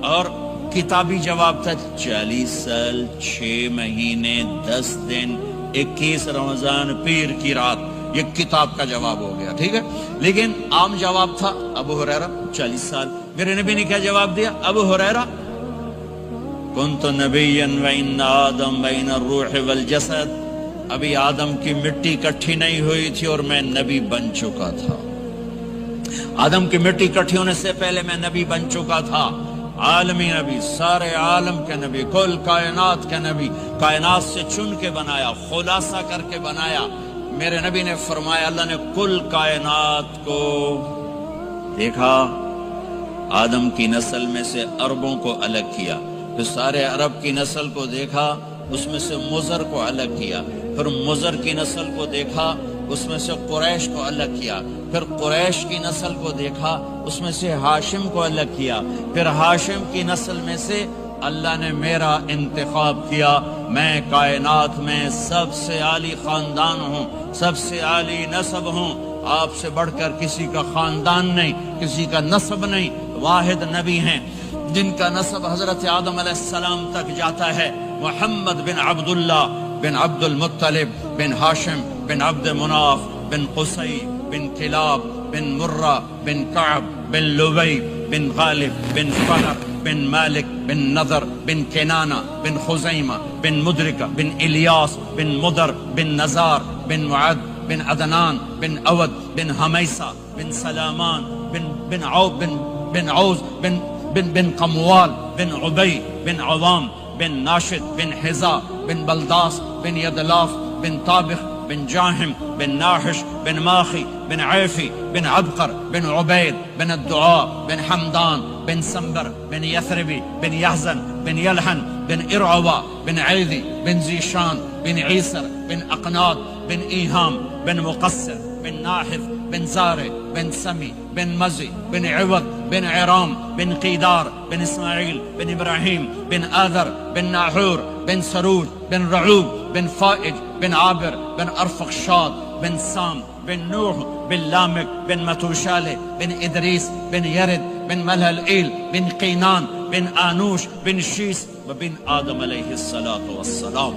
اور کتابی جواب تھا 40 سال 6 مہینے 10 دن 21 رمضان پیر کی رات، یہ کتاب کا جواب ہو گیا، ٹھیک ہے، لیکن عام جواب تھا ابو ہریرہ 40 سال۔ میرے نبی نے کیا جواب دیا؟ ابو ہریرہ کنت نبیا وان آدم بین الروح والجسد، ابھی آدم کی مٹی کٹھی نہیں ہوئی تھی اور میں نبی بن چکا تھا، آدم کی مٹی کٹھی ہونے سے پہلے میں نبی بن چکا تھا، عالمی نبی، سارے عالم کے نبی، کل کائنات کے نبی، کائنات سے چن کے بنایا، خلاصہ کر کے بنایا۔ میرے نبی نے فرمایا اللہ نے کل کائنات کو دیکھا، آدم کی نسل میں سے عربوں کو الگ کیا، پھر سارے عرب کی نسل کو دیکھا، اس میں سے مضر کو الگ کیا، پھر مضر کی نسل کو دیکھا، اس میں سے قریش کو الگ کیا، پھر قریش کی نسل کو دیکھا، اس میں سے ہاشم کو الگ کیا، پھر ہاشم کی نسل میں سے اللہ نے میرا انتخاب کیا، میں کائنات میں سب سے عالی خاندان ہوں، سب سے عالی نسب ہوں، آپ سے بڑھ کر کسی کا خاندان نہیں، کسی کا نسب نہیں، واحد نبی ہیں جن کا نسب حضرت آدم علیہ السلام تک جاتا ہے، محمد بن عبداللہ بن عبد المطلب بن ہاشم بن عبد مناف بن قصی بن کلاب بن مرہ بن کعب بن لبی بن غالب بن فلق بن مالک بن نضر بن کنانہ بن خزیمہ بن مدرکہ بن الیاس بن مدر بن نزار بن معد بن عدنان بن اود بن حمیسہ بن سلامان بن عوز بن قموال بن عبی بن عوام بن ناشد بن حزا بن بلداس بن یدلاف بن طابخ بن جاہم بن ناحش بن ماخی بن عیفی بن عبقر بن عبید بن الدعاء بن حمدان بن سنبر بن یثربی بن یحزن بن یلحن بن ارعوا بن عیدی بن زیشان بن عیسر بن اقناد بن ایہام بن مقصر بن ناحف بن زارع بن سمی بن مزی بن عوض بن عرام بن قیدار بن اسماعیل بن ابراہیم بن آذر بن ناحور بن سروج بن رعوب بن فائج بن عابر بن ارفخشاد بن سام بن نوح بن لامك بن متوشالة بن إدريس بن يرد بن ملهلئيل بن قينان بن آنوش بن شیس وبن آدم علیہ الصلاۃ والسلام.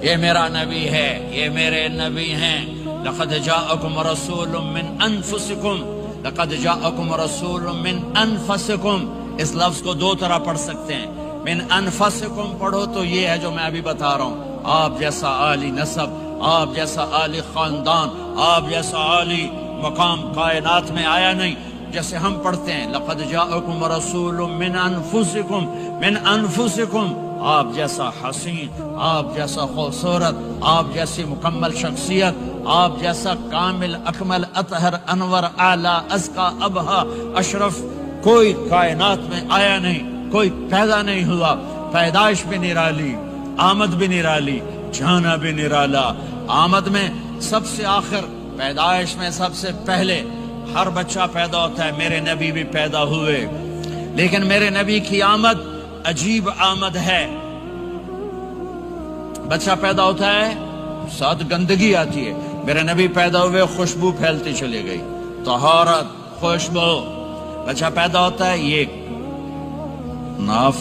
یہ میرا نبی ہے، یہ میرے نبی ہیں. لقد جاءکم رسول من انفسکم، لقد جاءکم رسول من انفسکم. اس لفظ کو دو طرح پڑھ سکتے ہیں. من انفسکم پڑھو تو یہ ہے جو میں ابھی بتا رہا ہوں، آپ جیسا عالی نسب، آپ جیسا عالی خاندان، آپ جیسا عالی مقام کائنات میں آیا نہیں. جیسے ہم پڑھتے ہیں لقد جاءکم رسول من انفسکم، من انفسکم، آپ جیسا حسین، آپ جیسا خوبصورت، آپ جیسی مکمل شخصیت، آپ جیسا کامل اکمل اطہر انور اعلی ازکا ابہا اشرف کوئی کائنات میں آیا نہیں، کوئی پیدا نہیں ہوا. پیدائش بھی نرالی، آمد بھی نرالی، جانا بھی نرالا. آمد میں سب سے آخر، پیدائش میں سب سے پہلے. ہر بچہ پیدا ہوتا ہے، میرے نبی بھی پیدا ہوئے، لیکن میرے نبی کی آمد عجیب آمد ہے. بچہ پیدا ہوتا ہے ساتھ گندگی آتی ہے، میرے نبی پیدا ہوئے خوشبو پھیلتی چلی گئی، طہارت، خوشبو. بچہ پیدا ہوتا ہے یہ ناف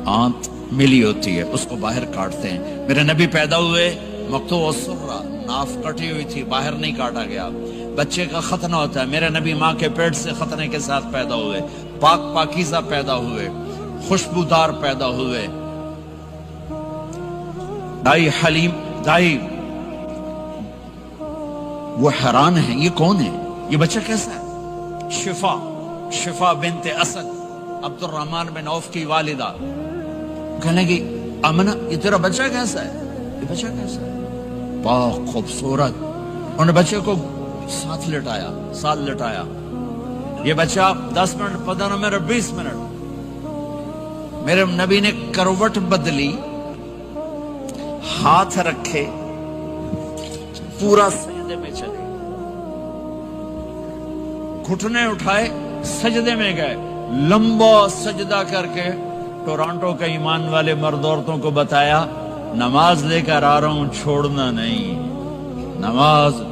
آنت ملی ہوتی ہے، اس کو باہر کاٹتے ہیں. میرے نبی پیدا ہوئے مقطوع السرہ، ناف کٹی ہوئی تھی، باہر نہیں کاٹا گیا. بچے کا ختنہ ہوتا ہے، میرے نبی ماں کے پیٹ سے ختنے کے ساتھ پیدا ہوئے، پاک پاکیزہ پیدا ہوئے، خوشبودار پیدا ہوئے. دائی حلیم، دائی وہ حیران ہیں، یہ کون ہے، یہ بچہ کیسا ہے؟ شفا بنت اسد، عبد الرحمن بن عوف کی والدہ. کہنے لگی آمنہ یہ تیرا بچہ کیسا ہے، یہ بچہ کیسا ہے، پاک خوبصورت. انہوں نے بچے کو ساتھ لٹایا. یہ بچہ 10 منٹ 15 منٹ 20 منٹ، میرے نبی نے کروٹ بدلی، ہاتھ رکھے، پورا سجدے میں چلے، گھٹنے اٹھائے، سجدے میں گئے، لمبا سجدہ کر کے ٹورانٹو کے ایمان والے مرد عورتوں کو بتایا نماز لے کر آ رہا ہوں، چھوڑنا نہیں. نماز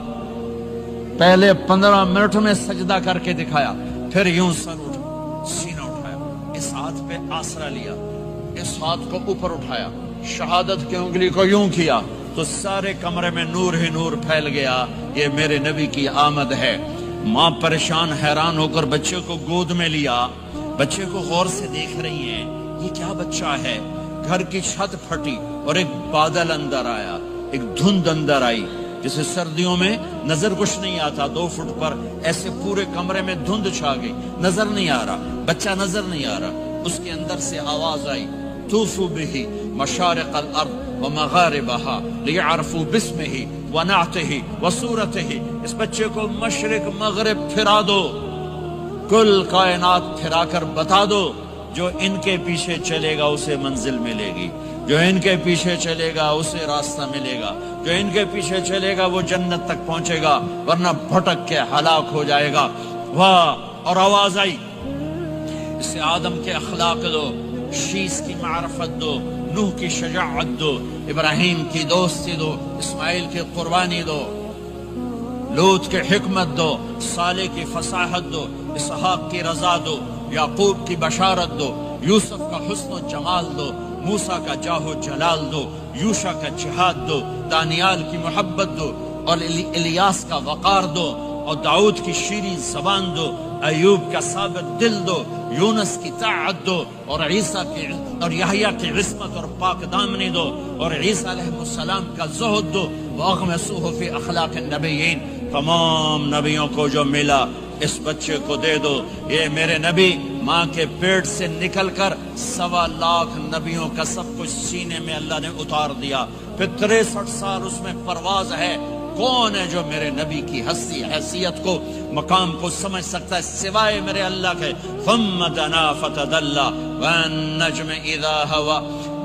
پہلے 15 منٹ میں سجدہ کر کے دکھایا، پھر یوں سینہ اٹھایا، اس ہاتھ پہ آسرا لیا، اس ہاتھ کو اوپر اٹھایا، شہادت کی انگلی کو یوں کیا تو سارے کمرے میں نور ہی نور پھیل گیا. یہ میرے نبی کی آمد ہے. ماں پریشان حیران ہو کر بچے کو گود میں لیا، بچے کو غور سے دیکھ رہی ہیں، یہ کیا بچہ ہے. گھر کی چھت پھٹی اور ایک بادل اندر آیا، ایک دھند اندر آئی، جسے سردیوں میں نظر کچھ نہیں آتا، 2 فٹ پر ایسے پورے کمرے میں دھند چھا گئی، نظر نہیں آ رہا، بچہ نظر نہیں آ رہا. اس کے اندر سے آواز آئی طوفوا به مشارق الارض ومغاربها لیعرفوا باسمه ونعته وصورته. اس بچے کو مشرق مغرب پھرا دو، کل کائنات پھرا کر بتا دو. جو ان کے پیچھے چلے گا اسے منزل ملے گی، جو ان کے پیچھے چلے گا اسے راستہ ملے گا، جو ان کے پیچھے چلے گا وہ جنت تک پہنچے گا، ورنہ بھٹک کے ہلاک ہو جائے گا. واہ! اور آواز آئی اسے آدم کے اخلاق دو، شیس کی معرفت دو، نوح کی شجاعت دو، ابراہیم کی دوستی دو، اسماعیل کی قربانی دو، لوط کی حکمت دو، صالح کی فصاحت دو، اسحاق کی رضا دو، یعقوب کی بشارت دو، یوسف کا حسن و جمال دو، موسیٰ کا جاہ و جلال دو، یوشع کا جہاد دو، دانیال کی محبت دو، اور الیاس کا وقار دو، اور داؤد کی شیریں زبان دو، ایوب کا ثابت دل دو، یونس کی طاعت دو، اور عیسیٰ کی اور یحییٰ کی عصمت اور پاک دامنی دو، اور عیسیٰ علیہ السلام کا زہد دو، وَأَغْمِسُوهُ فِي أَخْلَاقِ النَّبِيِّينَ، تمام نبیوں کو جو ملا اس بچے کو دے دو۔ یہ میرے نبی ماں کے پیٹ سے نکل کر 1.25 لاکھ نبیوں کا سب کچھ سینے میں اللہ نے اتار دیا، پھر 63 سال اس میں پرواز ہے۔ کون ہے جو میرے نبی کی ہستی حیثیت کو مقام کو سمجھ سکتا ہے سوائے میرے اللہ کے؟ ثم دنا فتدلى والنجم اذا هوى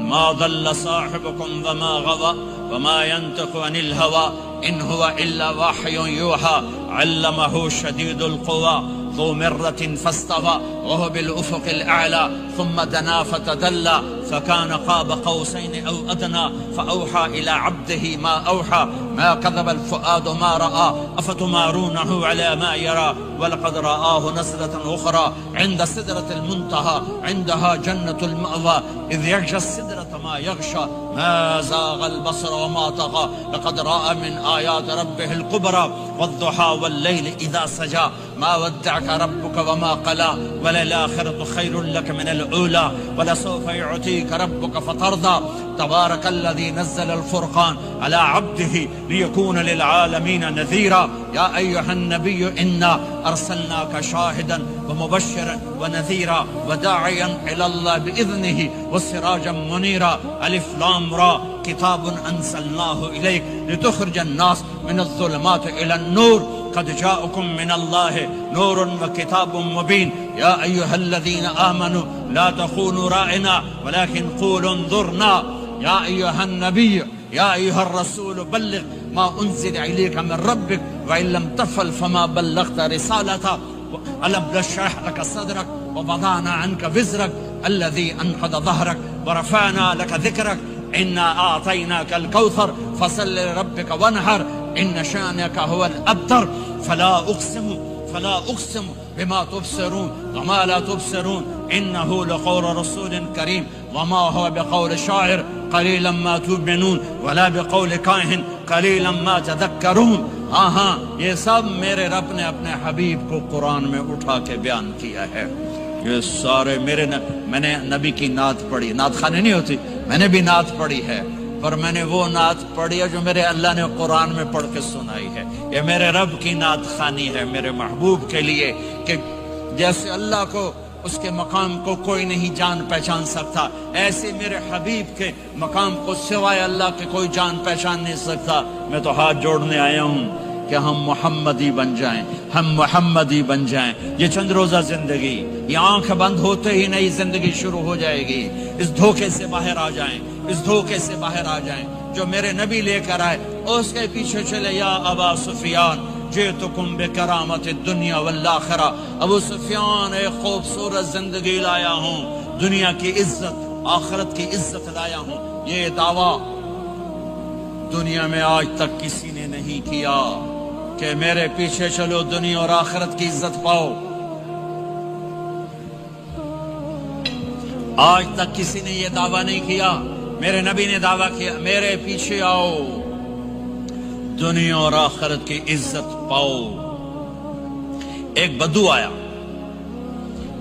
ما ضل صاحبكم وما غوى وما ينطق عن الهوى ان هو الا وحي يوحى علمه شديد القوى ذو مرة فاستوى وهو بالافق الاعلى ثم دنا فتدلى فكان قاب قوسين او ادنى فاوحى الى عبده ما اوحى ما كذب الفؤاد ما راى افتمارونه على ما يرى ولقد رآه نزلة اخرى عند سدرة المنتهى عندها جنة المأوى اذ يغشى السدرة ما يغشى ما زاغ البصر وما طغى لقد رأى من آيات ربه الكبرى والضحى والليل اذا سجى ما ودعك ربك وما قلى وللآخرة خير لك من الأولى ولسوف يعطيك ربك فترضى تبارك الذي نزل الفرقان على عبده ليكون للعالمين نذيرا يا أيها النبي إنا أرسلناك شاهدا ومبشرا ونذيرا وداعيا إلى الله بإذنه وسراجا منيرا ألف لام را كتاب أنزلناه إليك لتخرج الناس من الظلمات إلى النور قد جاءكم من الله نور وكتاب مبين يا أيها الذين آمنوا لا تخونوا رائنا ولكن قولوا انظرنا يا أيها النبي يا أيها الرسول بلغ ما أنزل إليك من ربك وإن لم تفعل فما بلغت رسالته ألم نشرح لك صدرك ووضعنا عنك وزرك الذي أنقض ظهرك ورفعنا لك ذكرك إنا أعطيناك الكوثر فصل لربك وانحر إن شانك هو الأبتر فلا أقسم بما تبصرون وما لا تبصرون إنه لقول رسول كريم وما هو بقول شاعر قليلا ما تؤمنون ولا بقول کاہن قليلا ما تذكرون۔ ہاں یہ سب میرے رب نے اپنے حبیب کو قرآن میں اٹھا کے بیان کیا ہے۔ یہ سارے میں نے نبی کی نعت پڑھی، نعت خانے نہیں ہوتی، میں نے بھی نعت پڑھی ہے، پر میں نے وہ نعت پڑھی ہے جو میرے اللہ نے قرآن میں پڑھ کے سنائی ہے۔ یہ میرے رب کی نعت خانی ہے میرے محبوب کے لیے، کہ جیسے اللہ کو اس کے مقام کو کوئی نہیں جان پہچان سکتا، ایسے میرے حبیب کے مقام کو سوائے اللہ کے کوئی جان پہچان نہیں سکتا۔ میں تو ہاتھ جوڑنے آیا ہوں کہ ہم محمدی بن جائیں، ہم محمدی بن جائیں۔ یہ چند روزہ زندگی، یہ آنکھ بند ہوتے ہی نئی زندگی شروع ہو جائے گی۔ اس دھوکے سے باہر آ جائیں، اس دھوکے سے باہر آ جائیں جو میرے نبی لے کر آئے، اور اس کے پیچھے چلے۔ یا ابا سفیان جئتکم بکرامت الدنیا والآخرہ، ابو سفیان ایک خوبصورت زندگی لایا ہوں، دنیا کی عزت آخرت کی عزت لایا ہوں۔ یہ دعویٰ دنیا میں آج تک کسی نے نہیں کیا کہ میرے پیچھے چلو دنیا اور آخرت کی عزت پاؤ۔ آج تک کسی نے یہ دعویٰ نہیں کیا، میرے نبی نے دعویٰ کیا میرے پیچھے آؤ دنیا اور آخرت کی عزت پاؤ۔ ایک بدو آیا،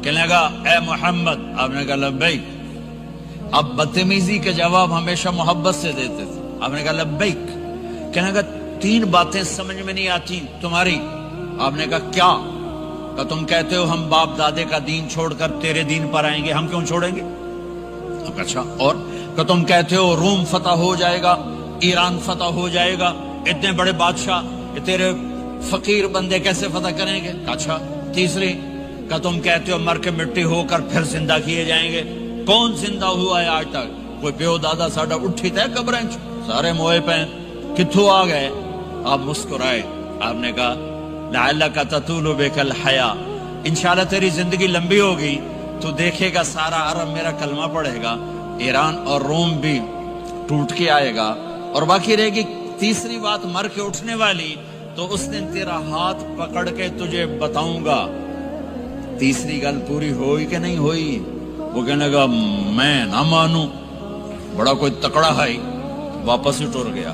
کہنے لگا اے محمد، آپ نے کہا لبیک۔ اب بدتمیزی کے جواب ہمیشہ محبت سے دیتے تھے۔ آپ نے کہا لبیک۔ کہنے لگا 3 باتیں سمجھ میں نہیں آتی تمہاری۔ آپ نے کہا کیا؟ کہ تم کہتے ہو ہم باپ دادے کا دین چھوڑ کر تیرے دین پر آئیں گے، ہم کیوں چھوڑیں گے؟ اچھا، اور کہ تم کہتے ہو روم فتح ہو جائے گا، ایران فتح ہو جائے گا، اتنے بڑے بادشاہ یہ تیرے فقیر بندے کیسے فتح کریں گے؟ اچھا، تیسری کہ تم کہتے ہو مر کے مٹی ہو کر پھر زندہ کیے جائیں گے۔ کون زندہ ہوا ہے آج تک؟ کوئی پیو دادا ساڈا اٹھی تے قبریں سارے موئے پہ کتھوں آ گئے؟ آپ مسکرائے، آپ نے کہا لعلک تطول بک الحیا، انشاءاللہ تیری زندگی لمبی ہوگی، تو دیکھے گا سارا عرب میرا کلمہ پڑھے گا، ایران اور روم بھی ٹوٹ کے آئے گا، اور باقی رہے گی تیسری بات مر کے اٹھنے والی، تو اس دن تیرا ہاتھ پکڑ کے تجھے بتاؤں گا۔ تیسری گل پوری ہوئی کہ نہیں ہوئی؟ وہ کہنے لگا میں نہ مانوں، بڑا کوئی تکڑا ہے، واپس ہی ٹر گیا۔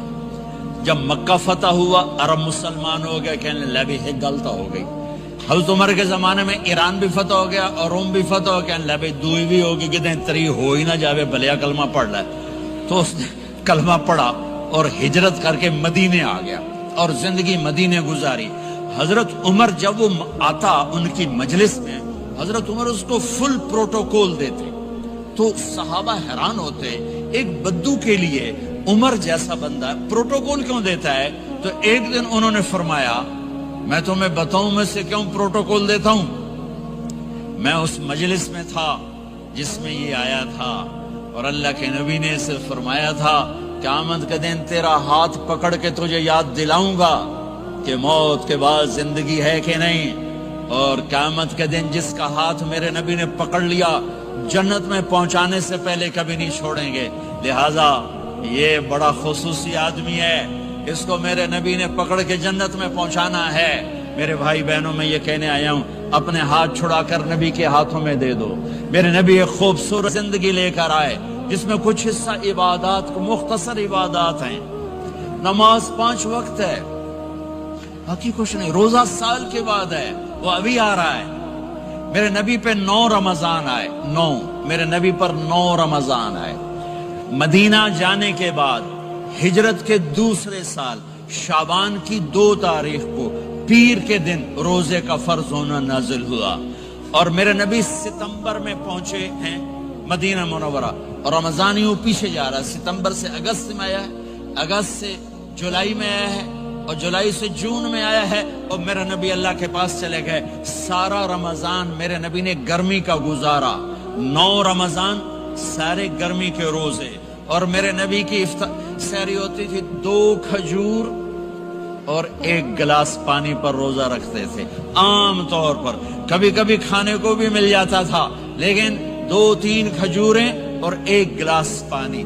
جب مکہ فتح ہوا، عرب مسلمان ہو گئے، کہنے لگے ایک غلط ہو گئی، حضرت عمر کے زمانے میں ایران بھی فتح ہو گیا اور روم بھی فتح ہو گیا. اللہ بھائی دوئی بھی ہوگی کہ تری ہو ہی نہ جاوے بھلیا کلمہ پڑھ لے. تو اس نے کلمہ پڑھا اور ہجرت کر کے مدینے آ گیا اور زندگی مدینے گزاری. حضرت عمر جب وہ آتا ان کی مجلس میں، حضرت عمر اس کو فل پروٹوکول دیتے. تو صحابہ حیران ہوتے، ایک بدو کے لیے عمر جیسا بندہ پروٹوکول کیوں دیتا ہے؟ تو ایک دن انہوں نے فرمایا میں تمہیں بتاؤں میں سے کیوں پروٹوکول دیتا ہوں. میں اس مجلس میں تھا جس میں یہ آیا تھا اور اللہ کے نبی نے اسے فرمایا تھا قیامت کے دن تیرا ہاتھ پکڑ کے تجھے یاد دلاؤں گا کہ موت کے بعد زندگی ہے کہ نہیں. اور قیامت کے دن جس کا ہاتھ میرے نبی نے پکڑ لیا جنت میں پہنچانے سے پہلے کبھی نہیں چھوڑیں گے. لہٰذا یہ بڑا خصوصی آدمی ہے، اس کو میرے نبی نے پکڑ کے جنت میں پہنچانا ہے. میرے بھائی بہنوں میں یہ کہنے آیا ہوں اپنے ہاتھ چھڑا کر نبی کے ہاتھوں میں دے دو. میرے نبی ایک خوبصورت زندگی لے کر آئے جس میں کچھ حصہ عبادات، مختصر عبادات ہیں. نماز 5 وقت ہے، باقی کچھ نہیں. روزہ سال کے بعد ہے، وہ ابھی آ رہا ہے. میرے نبی پہ 9 رمضان آئے، 9 میرے نبی پر 9 رمضان آئے. مدینہ جانے کے بعد ہجرت کے دوسرے سال شعبان کی 2 تاریخ کو پیر کے دن روزے کا فرض ہونا نازل ہوا. اور میرے نبی ستمبر میں پہنچے ہیں مدینہ منورہ اور رمضان یوں پیچھے جا رہا ہے. ستمبر سے اگست میں آیا ہے، اگست سے جولائی میں آیا ہے اور جولائی سے جون میں آیا ہے اور میرے نبی اللہ کے پاس چلے گئے. سارا رمضان میرے نبی نے گرمی کا گزارا. 9 رمضان سارے گرمی کے روزے. اور میرے نبی کی سحری ہوتی تھی 2 کھجور اور 1 گلاس پانی پر روزہ رکھتے تھے. عام طور پر کبھی کبھی کھانے کو بھی مل جاتا تھا لیکن 2-3 کھجوریں اور 1 گلاس پانی.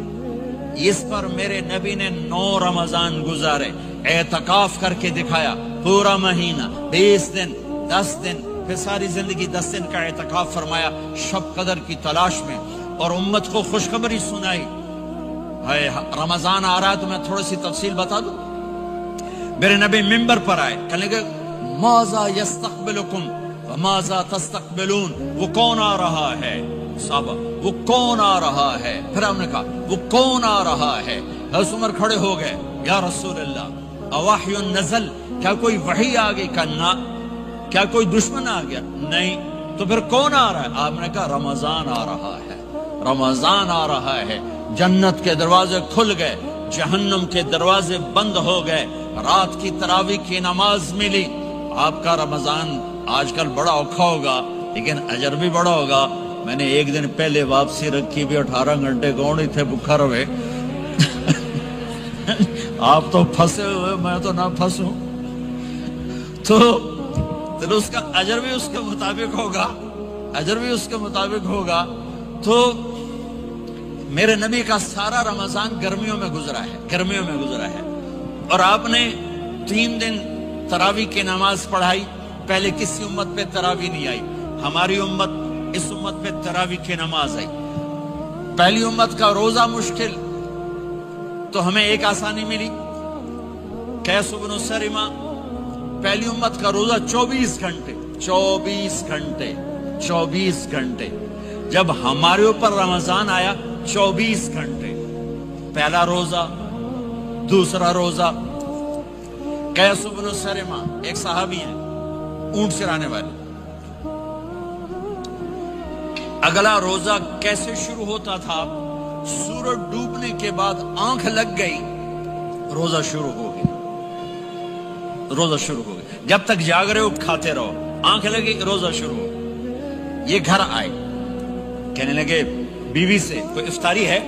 اس پر میرے نبی نے 9 رمضان گزارے. اعتکاف کر کے دکھایا، پورا مہینہ 20 دن 10 دن، پھر ساری زندگی 10 دن کا اعتکاف فرمایا شب قدر کی تلاش میں. اور امت کو خوشخبری سنائی. رمضان آ رہا ہے تو میں تھوڑی سی تفصیل بتا دوں. میرے نبی منبر پر آئے، کہنے لگے ماذا یستقبلکم وماذا تستقبلون. وہ کون آ رہا ہے؟ صحابہ وہ کون آ رہا ہے؟ پھر ہم نے کہا وہ کون آ رہا ہے؟ حضرت عمر کھڑے ہو گئے، یا رسول اللہ اوحی نزل، کیا کوئی وحی آ گئی؟ کہا کیا کوئی دشمن آ گیا؟ نہیں. تو پھر کون آ رہا ہے؟ آپ نے کہا رمضان آ رہا ہے، رمضان آ رہا ہے. جنت کے دروازے کھل گئے، جہنم کے دروازے بند ہو گئے. رات کی تراویح کی نماز ملی. آپ کا رمضان آج کل بڑا اوکھا ہوگا لیکن اجر بھی بڑا ہوگا. میں نے 1 دن پہلے واپسی رکھی بھی 18 گھنٹے کون ہی تھے بھوکا رہے. آپ تو پھنسے ہوئے، میں تو نہ پھنسوں. تو اس کا اجر بھی اس کے مطابق ہوگا، اجر بھی اس کے مطابق ہوگا. تو میرے نبی کا سارا رمضان گرمیوں میں گزرا ہے، گرمیوں میں گزرا ہے. اور آپ نے 3 دن تراویح کی نماز پڑھائی. پہلے کسی امت پہ تراویح نہیں آئی. ہماری امت، اس امت پہ تراویح کی نماز آئی. پہلی امت کا روزہ مشکل، تو ہمیں ایک آسانی ملی. قیس بن سریمہ، پہلی امت کا روزہ 24 گھنٹے 24 گھنٹے 24 گھنٹے. جب ہمارے اوپر رمضان آیا 24 گھنٹے. پہلا روزہ، دوسرا روزہ. قیس بن سریمہ ایک صحابی ہیں، اونٹ چرانے والے. اگلا روزہ کیسے شروع ہوتا تھا؟ سورج ڈوبنے کے بعد آنکھ لگ گئی، روزہ شروع ہو گیا. روزہ شروع ہو گیا. جب تک جاگ رہے ہو کھاتے رہو، آنکھ لگی روزہ شروع ہو. یہ گھر آئے، کہنے لگے بیوی سے کوئی افطاری ہے؟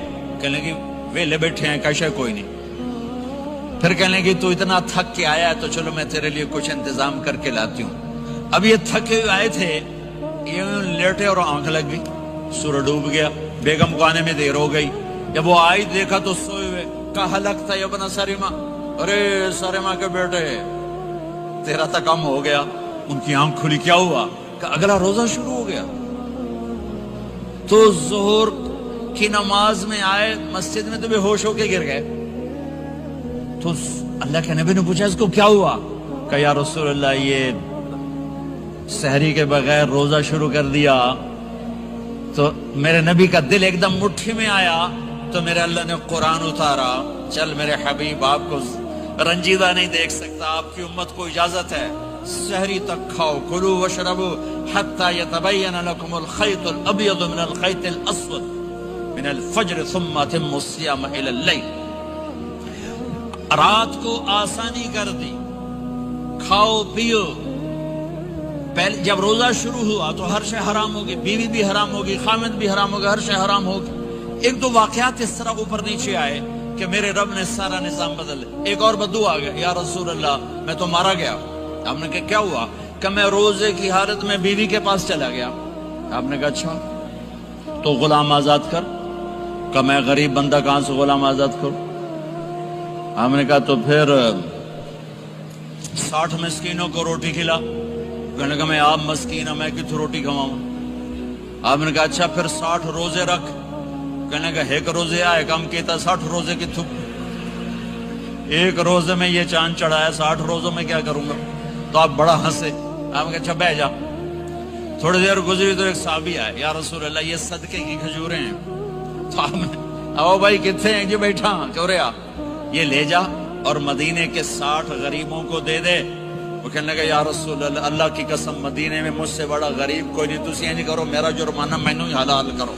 کہنے لگے ویلے بیٹھے ہیں، کیسا کوئی نہیں. پھر کہنے لگے تو اتنا تھک کے آیا ہے تو چلو میں تیرے لیے کچھ انتظام کر کے لاتی ہوں. اب یہ تھکے ہوئے آئے تھے، یہ لیٹے اور آنکھ لگ گئی، سورج ڈوب گیا. بیگم کو آنے میں دیر ہو گئی. جب وہ آئی دیکھا تو سوئے ہوئے. کہا لگتا ہے ابن سریمہ، ارے سریمہ کے بیٹے تیرا تو کم ہو گیا. ان کی آنکھ کھلی، کیا ہوا؟ کہ اگلا روزہ شروع ہو گیا. تو ظہر کی نماز میں آئے مسجد میں تو بے ہوش ہو کے گر گئے. تو اللہ کے نبی نے پوچھا اس کو کیا ہوا؟ کہ یا رسول اللہ سحری کے بغیر روزہ شروع کر دیا تو میرے نبی کا دل ایک دم مٹھی میں آیا، تو میرے اللہ نے قرآن اتارا، چل میرے حبیب آپ کو رنجیدہ نہیں دیکھ سکتا، آپ کی امت کو اجازت ہے سحری تک کھاؤ، کلو وشربو حتی یتبین لکم الخیط الابیض من الخیط الاسود من الفجر ثم اتموا الصیام الی اللیل۔ رات کو آسانی کر دی، کھاؤ پیو۔ پہلے جب روزہ شروع ہوا تو ہر شے حرام ہوگی، بیوی بھی حرام ہوگی، خامد بھی حرام ہوگا، ہر شے حرام ہوگی۔ ایک دو واقعات اس طرح اوپر نیچے آئے کہ میرے رب نے سارا نظام بدل۔ ایک اور بدو آ گیا، یا رسول اللہ میں تو مارا گیا۔ آپ نے کہا کیا ہوا؟ کہ میں روزے کی حالت میں بیوی کے پاس چلا گیا۔ آپ نے کہا اچھا تو غلام آزاد کر۔ کہ میں غریب بندہ کہاں سے غلام آزاد کروں؟ آپ نے کہا تو پھر 60 مسکینوں کو روٹی کھلا۔ کہنے کہا میں آپ مسکین ہوں، میں کتوں روٹی کھواؤں؟ آپ نے کہا اچھا پھر 60 روزے رکھ۔ کہنے کہا ایک روزے آئے کم کیتا 60 روزے کی تھک، ایک روزے میں یہ چاند چڑھایا، 60 روزوں میں کیا کروں گا؟ تو آپ بڑا ہنسے۔ آپ نے کہا اچھا بہ جا۔ تھوڑی دیر گزری تو ایک صحابی آئے، یا رسول اللہ یہ صدقے کی کھجوریں ہیں۔ تو آپ نے او بھائی کتنے ہیں؟ جی بیٹھا چوریا، یہ لے جا اور مدینے کے 60 غریبوں کو دے دے۔ وہ کہنے لگا یا رسول اللہ اللہ کی قسم مدینے میں مجھ سے بڑا غریب کوئی نہیں، تسی نہیں کرو، میرا جرمانہ مینوں ہی حلال کرو۔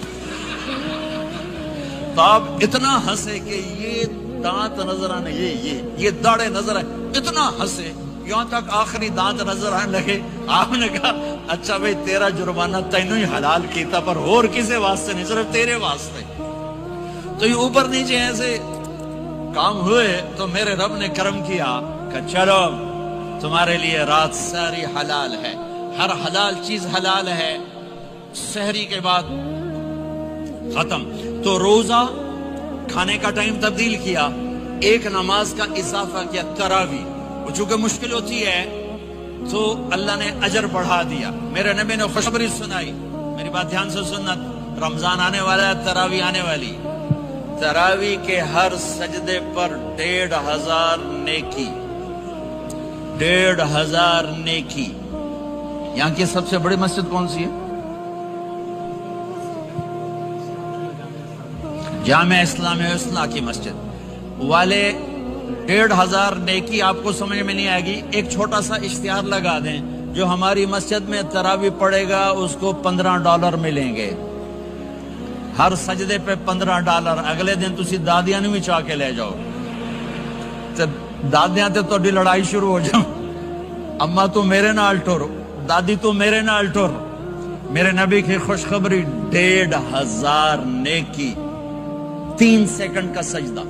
تو آپ اتنا ہنسے کہ یہ دانت نظر آنے، یہ داڑے نظر آئے، اتنا ہنسے یہاں تک آخری دانت نظر آنے لگے۔ آپ نے کہا اچھا بھائی تیرا جرمانہ تینوں ہی حلال کیتا، پر اور کسی واسطے نہیں، صرف تیرے واسطے۔ تو یہ اوپر نیچے ایسے کام ہوئے تو میرے رب نے کرم کیا کہ چلو تمہارے لیے رات ساری حلال ہے، ہر حلال چیز حلال ہے۔ سحری کے بعد ختم تو روزہ کھانے کا ٹائم تبدیل کیا، ایک نماز کا اضافہ کیا، تراویح۔ وہ چونکہ مشکل ہوتی ہے تو اللہ نے اجر بڑھا دیا۔ میرے نبی نے خوشخبری سنائی، میری بات دھیان سے سننا، رمضان آنے والا ہے، تراویح آنے والی۔ تراویح کے ہر سجدے پر 1500 نیکی، 1500 نیکی۔ یہاں کی سب سے بڑی مسجد کون سی ہے؟ جامع اسلامیہ اصلاح کی مسجد والے 1500 نیکی آپ کو سمجھ میں نہیں آئے گی۔ ایک چھوٹا سا اشتہار لگا دیں، جو ہماری مسجد میں تراویح پڑے گا اس کو $15 ملیں گے، ہر سجدے پہ $15۔ اگلے دن تسی دادیاں نوں بھی چاہ کے لے جاؤ، دادیاں تے تہاڈی لڑائی شروع ہو جاؤ، اما تو میرے نال ٹر، دادی تو میرے نال ٹر۔ میرے نبی کی خوشخبری 1500 نیکی، 3 سیکنڈ کا سجدہ۔